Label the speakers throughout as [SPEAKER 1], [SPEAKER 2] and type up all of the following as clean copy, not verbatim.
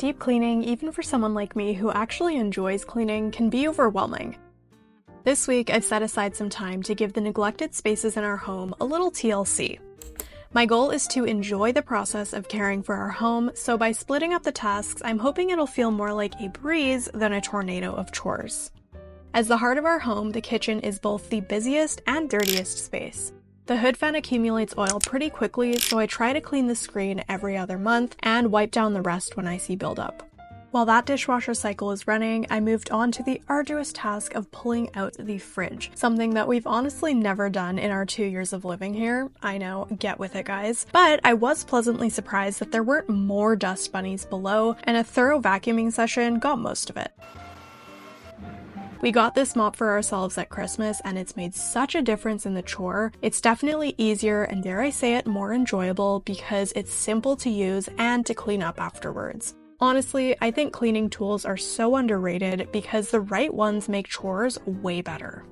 [SPEAKER 1] Deep cleaning, even for someone like me who actually enjoys cleaning, can be overwhelming. This week, I've set aside some time to give the neglected spaces in our home a little TLC. My goal is to enjoy the process of caring for our home, so by splitting up the tasks, I'm hoping it'll feel more like a breeze than a tornado of chores. As the heart of our home, the kitchen is both the busiest and dirtiest space. The hood fan accumulates oil pretty quickly, so I try to clean the screen every other month and wipe down the rest when I see buildup. While that dishwasher cycle is running, I moved on to the arduous task of pulling out the fridge, something that we've honestly never done in our 2 years of living here. I know, get with it guys. But I was pleasantly surprised that there weren't more dust bunnies below, and a thorough vacuuming session got most of it. We got this mop for ourselves at Christmas and it's made such a difference in the chore. It's definitely easier and, dare I say it, more enjoyable because it's simple to use and to clean up afterwards. Honestly, I think cleaning tools are so underrated because the right ones make chores way better.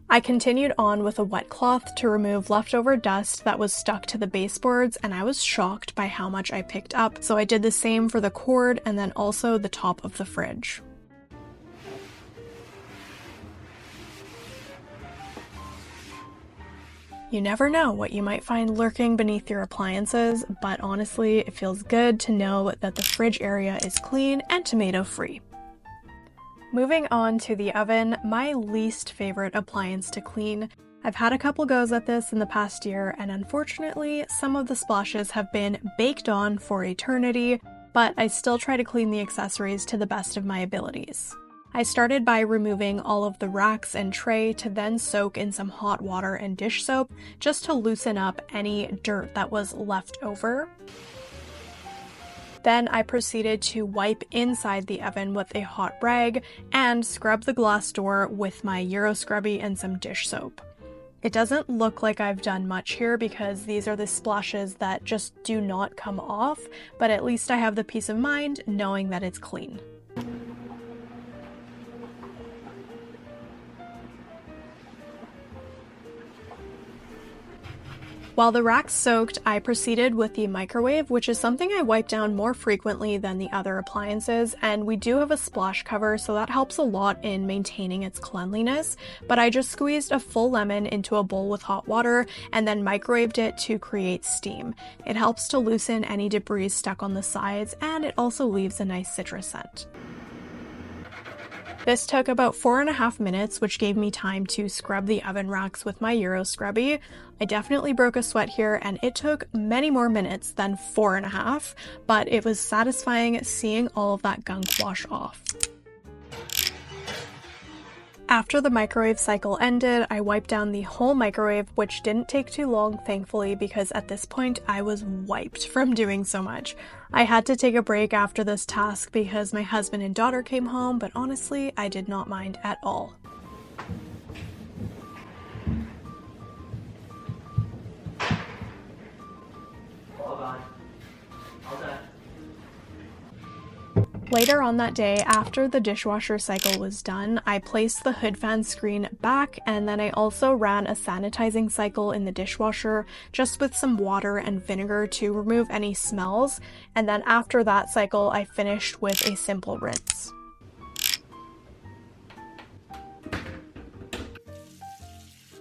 [SPEAKER 1] I continued on with a wet cloth to remove leftover dust that was stuck to the baseboards, and I was shocked by how much I picked up, so I did the same for the cord and then also the top of the fridge. You never know what you might find lurking beneath your appliances, but honestly, it feels good to know that the fridge area is clean and tomato-free. Moving on to the oven, my least favorite appliance to clean. I've had a couple goes at this in the past year, and unfortunately, some of the splashes have been baked on for eternity, but I still try to clean the accessories to the best of my abilities. I started by removing all of the racks and tray to then soak in some hot water and dish soap just to loosen up any dirt that was left over. Then I proceeded to wipe inside the oven with a hot rag and scrub the glass door with my Euro Scrubby and some dish soap. It doesn't look like I've done much here because these are the splashes that just do not come off, but at least I have the peace of mind knowing that it's clean. While the racks soaked, I proceeded with the microwave, which is something I wipe down more frequently than the other appliances, and we do have a splash cover, so that helps a lot in maintaining its cleanliness, but I just squeezed a full lemon into a bowl with hot water and then microwaved it to create steam. It helps to loosen any debris stuck on the sides, and it also leaves a nice citrus scent. This took about 4.5 minutes, which gave me time to scrub the oven racks with my Euro Scrubby. I definitely broke a sweat here, and it took many more minutes than 4.5, but it was satisfying seeing all of that gunk wash off. After the microwave cycle ended, I wiped down the whole microwave, which didn't take too long, thankfully, because at this point I was wiped from doing so much. I had to take a break after this task because my husband and daughter came home, but honestly, I did not mind at all. Later on that day, after the dishwasher cycle was done, I placed the hood fan screen back, and then I also ran a sanitizing cycle in the dishwasher just with some water and vinegar to remove any smells, and then after that cycle I finished with a simple rinse.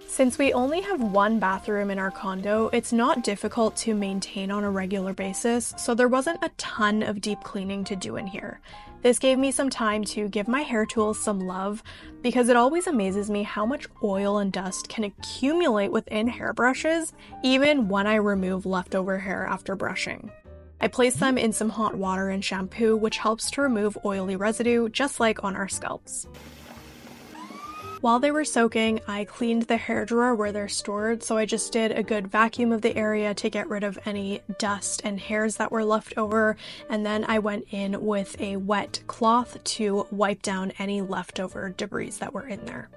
[SPEAKER 1] Since we only have one bathroom in our condo, it's not difficult to maintain on a regular basis, so there wasn't a ton of deep cleaning to do in here. This gave me some time to give my hair tools some love, because it always amazes me how much oil and dust can accumulate within hairbrushes, even when I remove leftover hair after brushing. I place them in some hot water and shampoo, which helps to remove oily residue, just like on our scalps. While they were soaking, I cleaned the hair drawer where they're stored, so I just did a good vacuum of the area to get rid of any dust and hairs that were left over, and then I went in with a wet cloth to wipe down any leftover debris that were in there.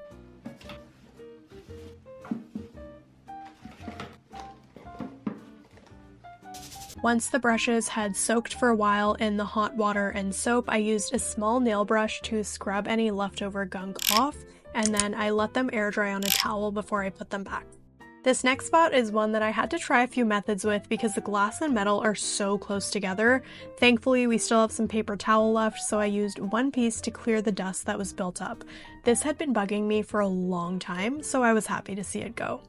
[SPEAKER 1] Once the brushes had soaked for a while in the hot water and soap, I used a small nail brush to scrub any leftover gunk off, and then I let them air dry on a towel before I put them back. This next spot is one that I had to try a few methods with because the glass and metal are so close together. Thankfully, we still have some paper towel left, so I used one piece to clear the dust that was built up. This had been bugging me for a long time, so I was happy to see it go.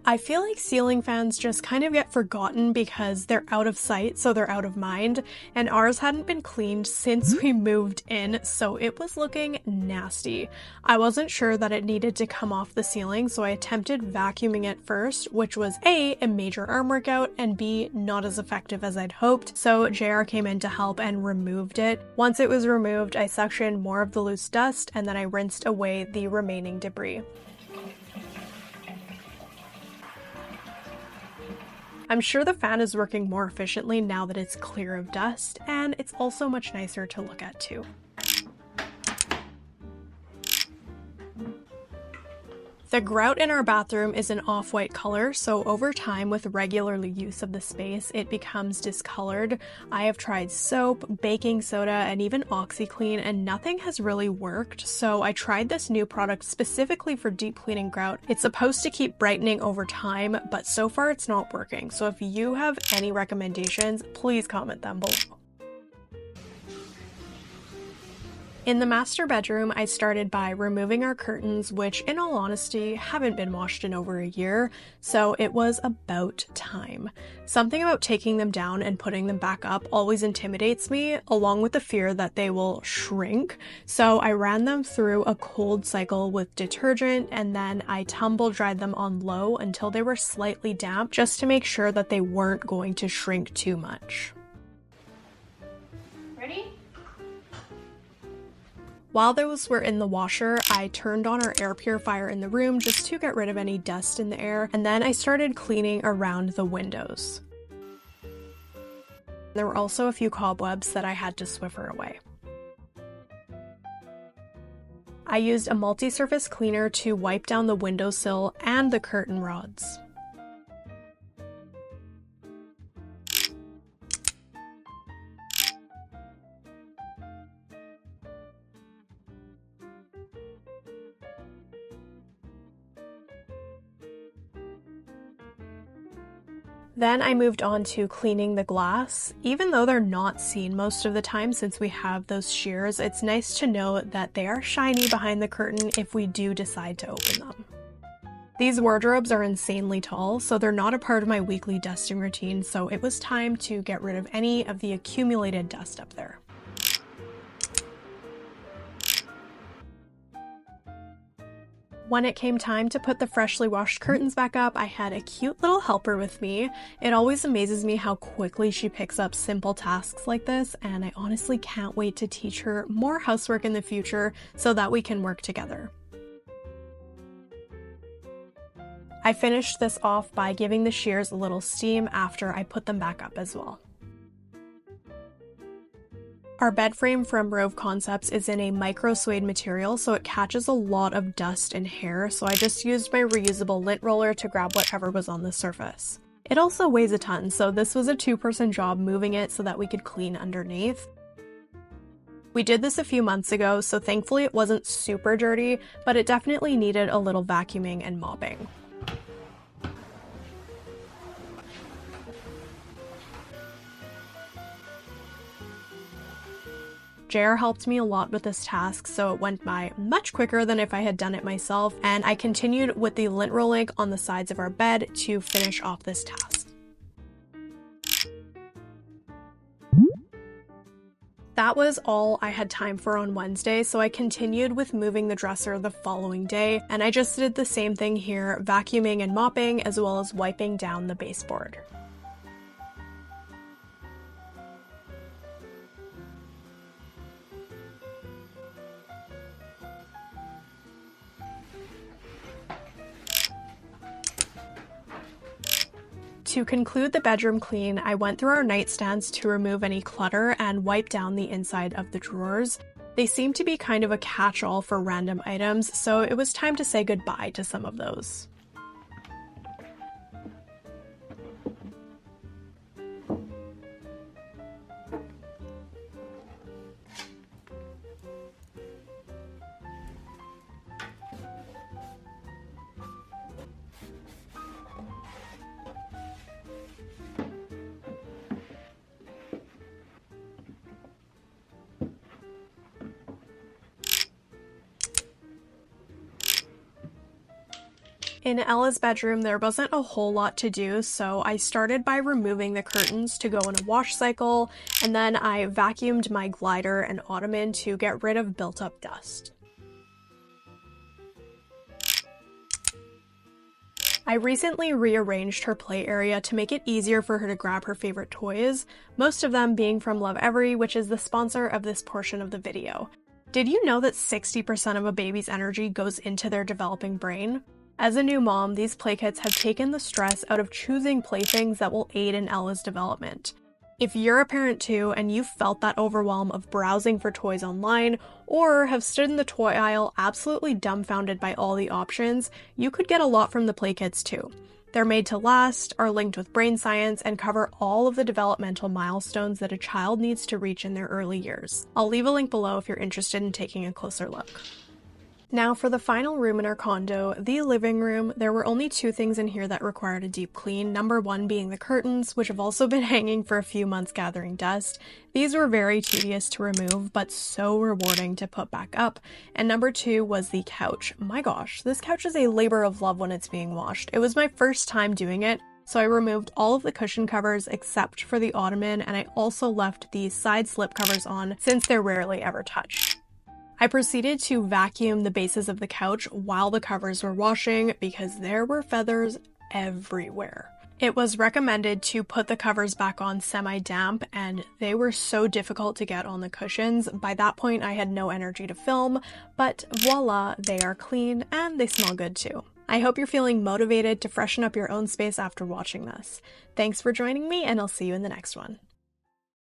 [SPEAKER 1] I feel like ceiling fans just kind of get forgotten because they're out of sight, so they're out of mind, and ours hadn't been cleaned since we moved in, so it was looking nasty. I wasn't sure that it needed to come off the ceiling, so I attempted vacuuming it first, which was A, a major arm workout, and B, not as effective as I'd hoped, so JR came in to help and removed it. Once it was removed, I suctioned more of the loose dust, and then I rinsed away the remaining debris. I'm sure the fan is working more efficiently now that it's clear of dust, and it's also much nicer to look at too. The grout in our bathroom is an off-white color, so over time with regular use of the space, it becomes discolored. I have tried soap, baking soda, and even OxyClean, and nothing has really worked, so I tried this new product specifically for deep cleaning grout. It's supposed to keep brightening over time, but so far it's not working, so if you have any recommendations, please comment them below. In the master bedroom, I started by removing our curtains, which in all honesty haven't been washed in over a year, so it was about time. Something about taking them down and putting them back up always intimidates me, along with the fear that they will shrink, so I ran them through a cold cycle with detergent, and then I tumble dried them on low until they were slightly damp, just to make sure that they weren't going to shrink too much.
[SPEAKER 2] Ready?
[SPEAKER 1] While those were in the washer, I turned on our air purifier in the room just to get rid of any dust in the air, and then I started cleaning around the windows. There were also a few cobwebs that I had to Swiffer away. I used a multi-surface cleaner to wipe down the windowsill and the curtain rods. Then I moved on to cleaning the glass. Even though they're not seen most of the time since we have those shears, it's nice to know that they are shiny behind the curtain if we do decide to open them. These wardrobes are insanely tall, so they're not a part of my weekly dusting routine, so it was time to get rid of any of the accumulated dust up there. When it came time to put the freshly washed curtains back up, I had a cute little helper with me. It always amazes me how quickly she picks up simple tasks like this, and I honestly can't wait to teach her more housework in the future so that we can work together. I finished this off by giving the shears a little steam after I put them back up as well. Our bed frame from Rove Concepts is in a micro suede material, so it catches a lot of dust and hair, so I just used my reusable lint roller to grab whatever was on the surface. It also weighs a ton, so this was a two-person job moving it so that we could clean underneath. We did this a few months ago, so thankfully it wasn't super dirty, but it definitely needed a little vacuuming and mopping. JR helped me a lot with this task, so it went by much quicker than if I had done it myself, and I continued with the lint rolling on the sides of our bed to finish off this task. That was all I had time for on Wednesday, so I continued with moving the dresser the following day, and I just did the same thing here, vacuuming and mopping, as well as wiping down the baseboard. To conclude the bedroom clean, I went through our nightstands to remove any clutter and wipe down the inside of the drawers. They seem to be kind of a catch-all for random items, so it was time to say goodbye to some of those. In Ella's bedroom, there wasn't a whole lot to do, so I started by removing the curtains to go in a wash cycle, and then I vacuumed my glider and ottoman to get rid of built-up dust. I recently rearranged her play area to make it easier for her to grab her favorite toys, most of them being from Lovevery, which is the sponsor of this portion of the video. Did you know that 60% of a baby's energy goes into their developing brain? As a new mom, these play kits have taken the stress out of choosing playthings that will aid in Ella's development. If you're a parent too, and you've felt that overwhelm of browsing for toys online, or have stood in the toy aisle absolutely dumbfounded by all the options, you could get a lot from the play kits too. They're made to last, are linked with brain science, and cover all of the developmental milestones that a child needs to reach in their early years. I'll leave a link below if you're interested in taking a closer look. Now for the final room in our condo, the living room. There were only two things in here that required a deep clean. Number one being the curtains, which have also been hanging for a few months gathering dust. These were very tedious to remove, but so rewarding to put back up. And number two was the couch. My gosh, this couch is a labor of love when it's being washed. It was my first time doing it, so I removed all of the cushion covers except for the ottoman, and I also left the side slip covers on since they're rarely ever touched. I proceeded to vacuum the bases of the couch while the covers were washing because there were feathers everywhere. It was recommended to put the covers back on semi-damp, and they were so difficult to get on the cushions. By that point, I had no energy to film, but voila, they are clean and they smell good too. I hope you're feeling motivated to freshen up your own space after watching this. Thanks for joining me, and I'll see you in the next one.